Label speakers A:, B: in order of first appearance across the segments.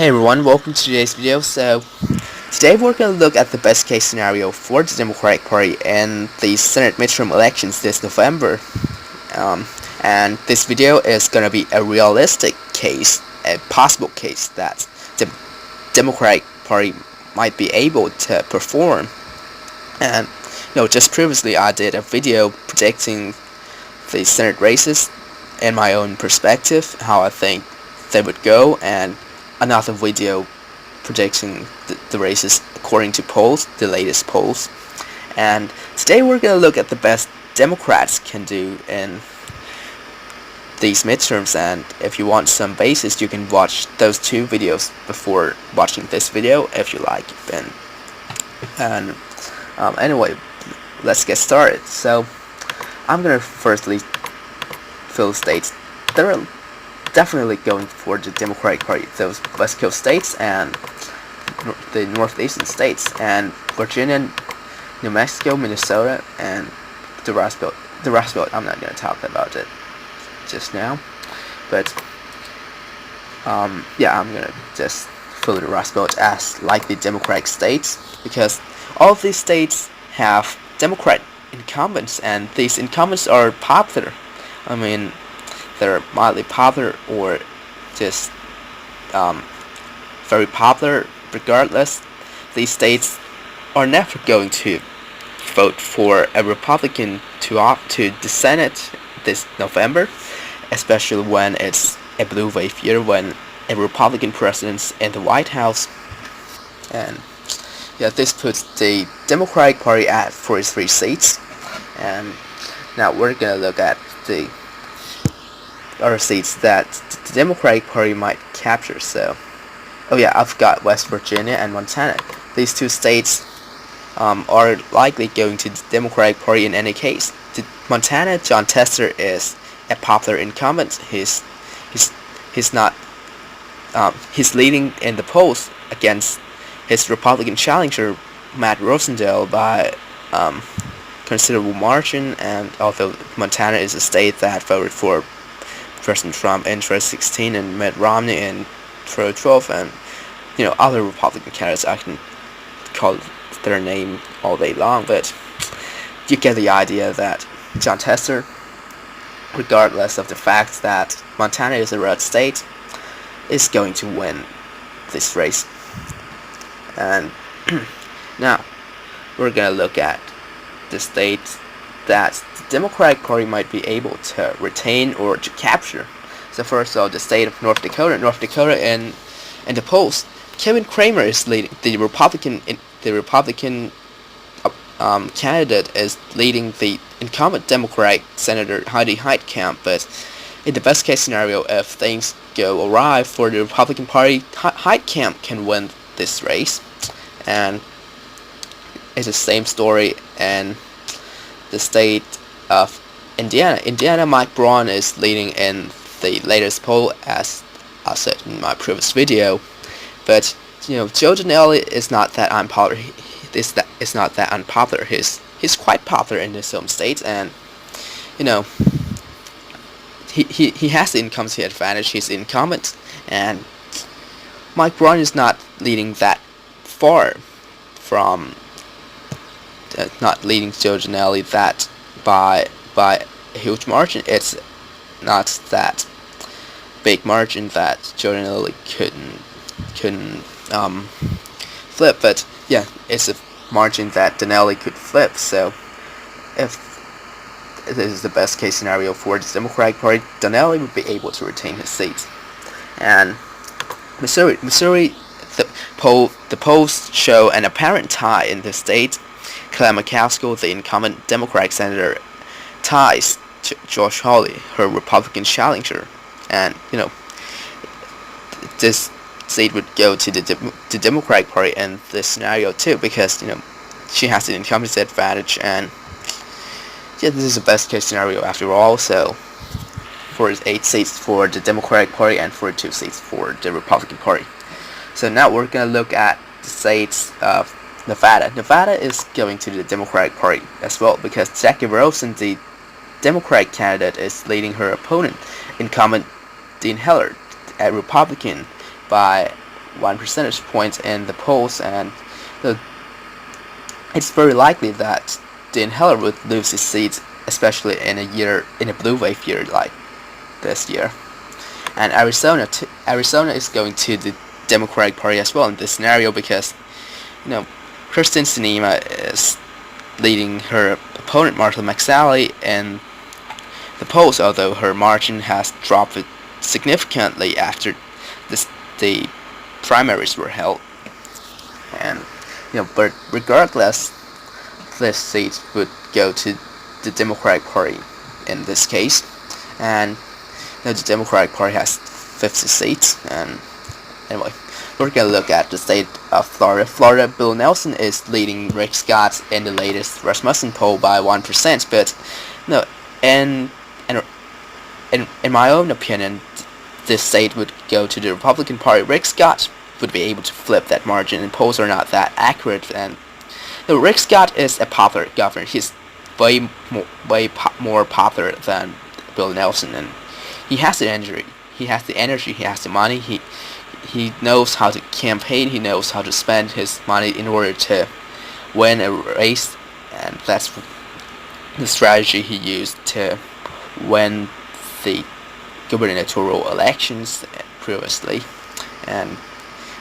A: Hey everyone, welcome to today's video. Today we're going to look at the best case scenario for the Democratic Party in the Senate midterm elections this November. And this video is going to be a realistic case, a possible case that the Democratic Party might be able to perform. And just previously I did a video predicting the Senate races in my own perspective, how I think they would go, and another video predicting the races according to polls, the latest polls. And today we're going to look at the best Democrats can do in these midterms, and if you want some basis you can watch those two videos before watching this video if you like. And anyway, let's get started. So I'm going to firstly fill states that are definitely going for the Democratic Party, those West Coast states and the Northeastern states, and Virginia, New Mexico, Minnesota, and the Rust Belt. The Rust Belt, I'm not going to talk about it just now, but yeah, I'm going to just fill the Rust Belt as likely Democratic states, because all of these states have Democrat incumbents, and these incumbents are popular. I mean, they're mildly popular or just very popular. Regardless, these states are never going to vote for a Republican to opt to the Senate this November, especially when it's a blue wave year, when a Republican president's in the White House. And yeah, this puts the Democratic Party at 43 seats. And now we're gonna look at the other seats that the Democratic Party might capture. So, oh yeah, I've got West Virginia and Montana. These two states are likely going to the Democratic Party in any case. Montana, Jon Tester is a popular incumbent. He's not he's leading in the polls against his Republican challenger Matt Rosendale by considerable margin. And although Montana is a state that voted for President Trump in 2016 and Mitt Romney in 2012, and other Republican candidates, I can call their name all day long, but you get the idea that Jon Tester, regardless of the fact that Montana is a red state, is going to win this race. And now we're gonna look at the states that the Democratic Party might be able to retain or to capture. So first of all, the state of North Dakota. North Dakota in the polls, Kevin Cramer is leading. The Republican candidate is leading the incumbent Democratic Senator Heidi Heitkamp. But in the best case scenario, if things go awry for the Republican Party, Heitkamp can win this race. And it's the same story in the state of Indiana. Indiana, Mike Braun is leading in the latest poll, as I said in my previous video. But Joe Donnelly is not that unpopular. It's not that unpopular. He's quite popular in his home state, and he has the incumbency advantage. He's the incumbent, and Mike Braun is not leading that far from. Not leading Joe Donnelly that by a huge margin. It's not that big margin that Joe Donnelly couldn't flip, but yeah, it's a margin that Donnelly could flip. So if this is the best case scenario for the Democratic Party, Donnelly would be able to retain his seat. And Missouri, the polls show an apparent tie in the state. Claire McCaskill, the incumbent Democratic senator, ties Josh Hawley, her Republican challenger, and this seat would go to the Democratic Party in this scenario too, because she has an incumbency advantage, and yeah, this is the best case scenario after all. So 48 seats for the Democratic Party and 42 seats for the Republican Party. So now we're gonna look at the states of Nevada. Nevada is going to the Democratic Party as well, because Jackie Rosen, the Democratic candidate, is leading her opponent, incumbent Dean Heller, a Republican, by 1 percentage point in the polls, and it's very likely that Dean Heller would lose his seat, especially in a blue wave year like this year. And Arizona is going to the Democratic Party as well in this scenario because Kristen Sinema is leading her opponent Martha McSally in the polls, although her margin has dropped significantly after the primaries were held. And but regardless, this seat would go to the Democratic Party in this case, and the Democratic Party has 50 seats. And anyway, we're gonna look at the state of Florida. Florida, Bill Nelson is leading Rick Scott in the latest Rasmussen poll by 1%, but in my own opinion, this state would go to the Republican Party. Rick Scott would be able to flip that margin, and polls are not that accurate. And Rick Scott is a popular governor. He's way more popular than Bill Nelson, and he has the energy. He has the money. He knows how to campaign. He knows how to spend his money in order to win a race, and that's the strategy he used to win the gubernatorial elections previously.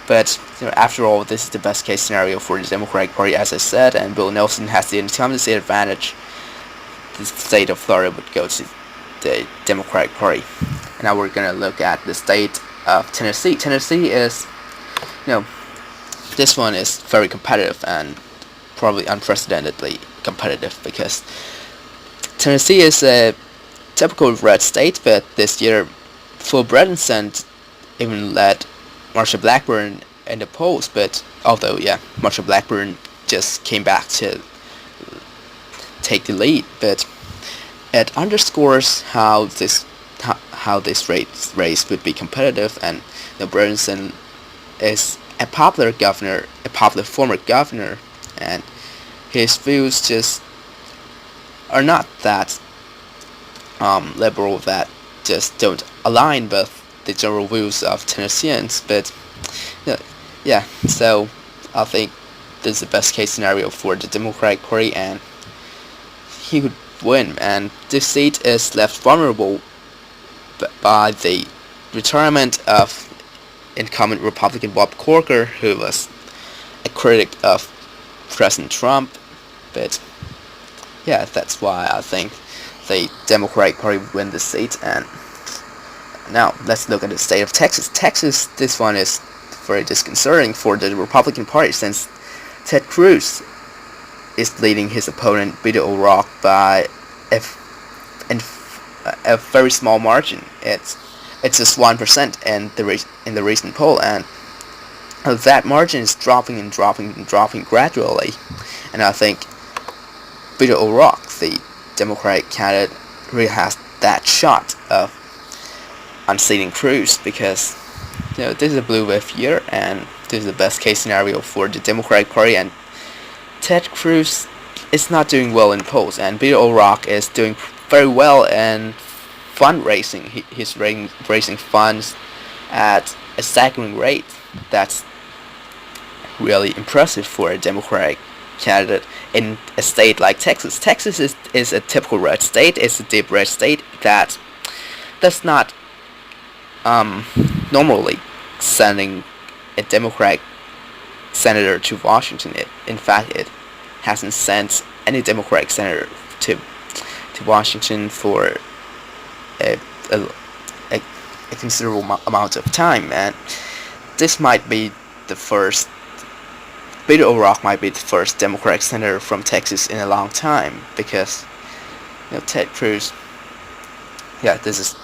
A: But after all, this is the best case scenario for the Democratic Party, as I said, and Bill Nelson has the incumbency advantage. The state of Florida would go to the Democratic Party. And now we're going to look at the state of Tennessee. Tennessee is, this one is very competitive and probably unprecedentedly competitive because Tennessee is a typical red state, but this year Phil Bredesen even led Marsha Blackburn in the polls, but although Marsha Blackburn just came back to take the lead, but it underscores how this race would be competitive. And Bredesen is a popular former governor, and his views just are not that liberal, that just don't align with the general views of Tennesseans. But so I think this is the best case scenario for the Democratic Party, and he would win. And this seat is left vulnerable by the retirement of incumbent Republican Bob Corker, who was a critic of President Trump. But that's why I think the Democratic Party would win this seat. And now let's look at the state of Texas. Texas, this one is very disconcerting for the Republican Party, since Ted Cruz is leading his opponent Beto O'Rourke by a very small margin. It's just 1% in the recent poll, and that margin is dropping and dropping gradually. And I think Beto O'Rourke, the Democratic candidate, really has that shot of unseating Cruz, because this is a blue wave year, and this is the best case scenario for the Democratic Party. And Ted Cruz is not doing well in polls, and Beto O'Rourke is doing very well in fundraising. He's raising funds at a staggering rate. That's really impressive for a Democratic candidate in a state like Texas. Texas is a typical red state. It's a deep red state that does not normally sending a Democratic senator to Washington. In fact, it hasn't sent any Democratic senator to Washington for a considerable amount of time, and this might be the first. Beto O'Rourke might be the first Democratic senator from Texas in a long time, because Ted Cruz. This is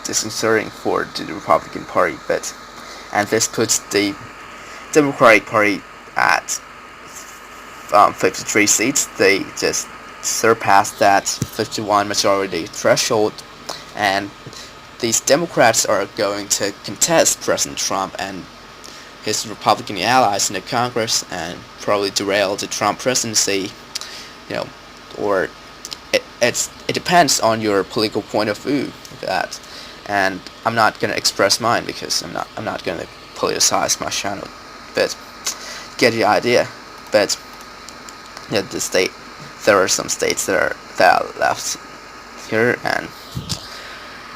A: disconcerting for the Republican Party, and this puts the Democratic Party at 53 seats. They just surpassed that 51 majority threshold, and these Democrats are going to contest President Trump and his Republican allies in the Congress, and probably derail the Trump presidency. Or it depends on your political point of view. And I'm not gonna express mine, because I'm not gonna politicize my channel, but get the idea. But yeah, there are some states that are left here, and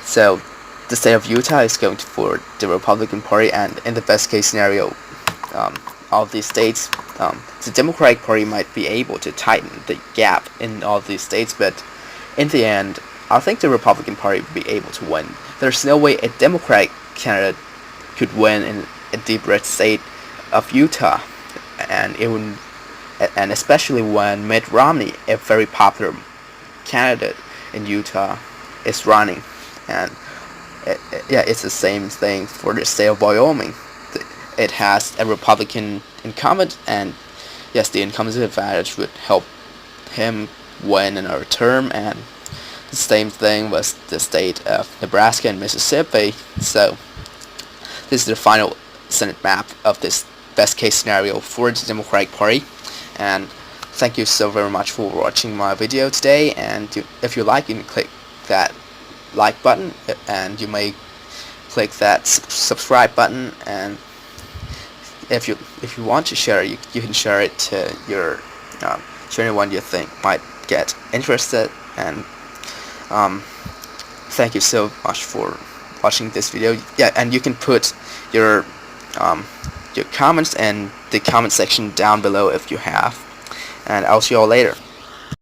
A: so the state of Utah is going for the Republican Party, and in the best case scenario, all these states, the Democratic Party might be able to tighten the gap in all these states, but in the end, I think the Republican Party will be able to win. There's no way a Democratic candidate could win in a deep red state of Utah, and especially when Mitt Romney, a very popular candidate in Utah, is running, and yeah, it's the same thing for the state of Wyoming. It has a Republican incumbent, and yes, the incumbent advantage would help him win another term, and the same thing was the state of Nebraska and Mississippi. So this is the final Senate map of this best case scenario for the Democratic Party, and thank you so very much for watching my video today, and if you like, you can click that like button, and you may click that subscribe button, and if you want to share it, you can share it to anyone you think might get interested, and thank you so much for watching this video. Yeah, and you can put your comments in the comment section down below if you have, and I'll see you all later.